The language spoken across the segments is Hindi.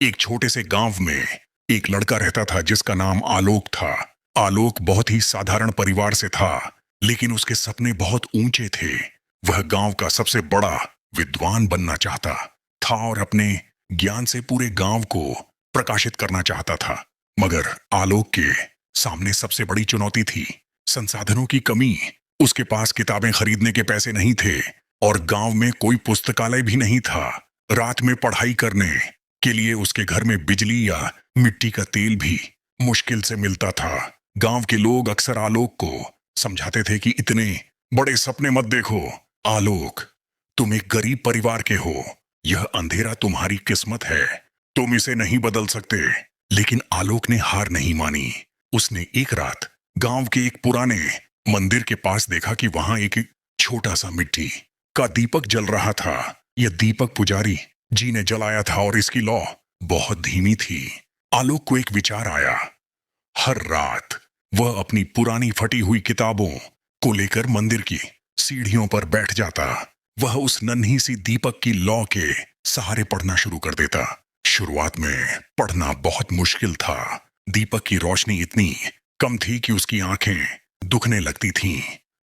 एक छोटे से गांव में एक लड़का रहता था जिसका नाम आलोक था। आलोक बहुत ही साधारण परिवार से था, लेकिन उसके सपने बहुत ऊंचे थे। वह गांव का सबसे बड़ा विद्वान बनना चाहता था और अपने ज्ञान से पूरे गांव को प्रकाशित करना चाहता था। मगर आलोक के सामने सबसे बड़ी चुनौती थी संसाधनों की कमी। उसके पास किताबें खरीदने के पैसे नहीं थे और गांव में कोई पुस्तकालय भी नहीं था। रात में पढ़ाई करने के लिए उसके घर में बिजली या मिट्टी का तेल भी मुश्किल से मिलता था। गांव के लोग अक्सर आलोक को समझाते थे कि इतने बड़े सपने मत देखो। आलोक, तुम एक गरीब परिवार के हो, यह अंधेरा तुम्हारी किस्मत है, तुम इसे नहीं बदल सकते। लेकिन आलोक ने हार नहीं मानी। उसने एक रात गांव के एक पुराने मंदिर के पास देखा कि वहां एक छोटा सा मिट्टी का दीपक जल रहा था। यह दीपक पुजारी जी ने जलाया था और इसकी लौ बहुत धीमी थी। आलोक को एक विचार आया। हर रात वह अपनी पुरानी फटी हुई किताबों को लेकर मंदिर की सीढ़ियों पर बैठ जाता। वह उस नन्ही सी दीपक की लौ के सहारे पढ़ना शुरू कर देता। शुरुआत में पढ़ना बहुत मुश्किल था। दीपक की रोशनी इतनी कम थी कि उसकी आंखें दुखने लगती थीं।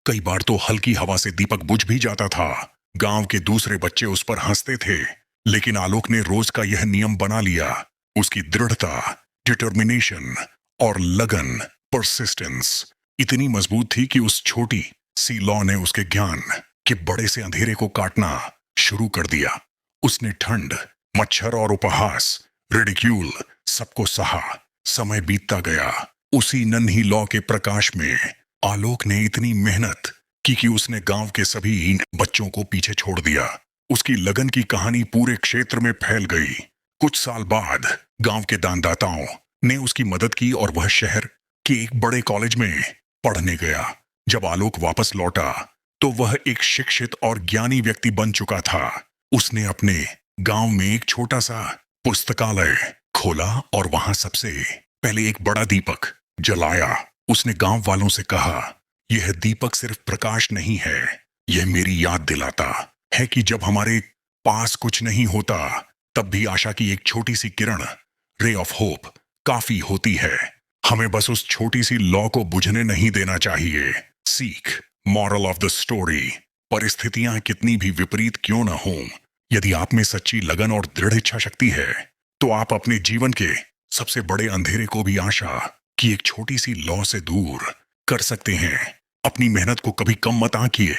कई बार तो हल्की हवा से दीपक बुझ भी जाता था। गांव के दूसरे बच्चे उस पर हंसते थे, लेकिन आलोक ने रोज का यह नियम बना लिया। उसकी दृढ़ता, डिटर्मिनेशन और लगन, परसिस्टेंस इतनी मजबूत थी कि उस छोटी सी लौ ने उसके ज्ञान के बड़े से अंधेरे को काटना शुरू कर दिया। उसने ठंड, मच्छर और उपहास, रिडिक्यूल सबको सहा। समय बीतता गया। उसी नन्ही लौ के प्रकाश में आलोक ने इतनी मेहनत की कि उसने गांव के सभी बच्चों को पीछे छोड़ दिया। उसकी लगन की कहानी पूरे क्षेत्र में फैल गई। कुछ साल बाद गांव के दानदाताओं ने उसकी मदद की और वह शहर के एक बड़े कॉलेज में पढ़ने गया। जब आलोक वापस लौटा तो वह एक शिक्षित और ज्ञानी व्यक्ति बन चुका था। उसने अपने गांव में एक छोटा सा पुस्तकालय खोला और वहां सबसे पहले एक बड़ा दीपक जलाया। उसने गांव वालों से कहा, यह दीपक सिर्फ प्रकाश नहीं है, यह मेरी याद दिलाता है कि जब हमारे पास कुछ नहीं होता तब भी आशा की एक छोटी सी किरण, रे ऑफ होप, काफी होती है। हमें बस उस छोटी सी लौ को बुझने नहीं देना चाहिए। सीख, मॉरल ऑफ द स्टोरी, परिस्थितियां कितनी भी विपरीत क्यों ना हों, यदि आप में सच्ची लगन और दृढ़ इच्छा शक्ति है तो आप अपने जीवन के सबसे बड़े अंधेरे को भी आशा की एक छोटी सी लौ से दूर कर सकते हैं। अपनी मेहनत को कभी कम मत आंकिए।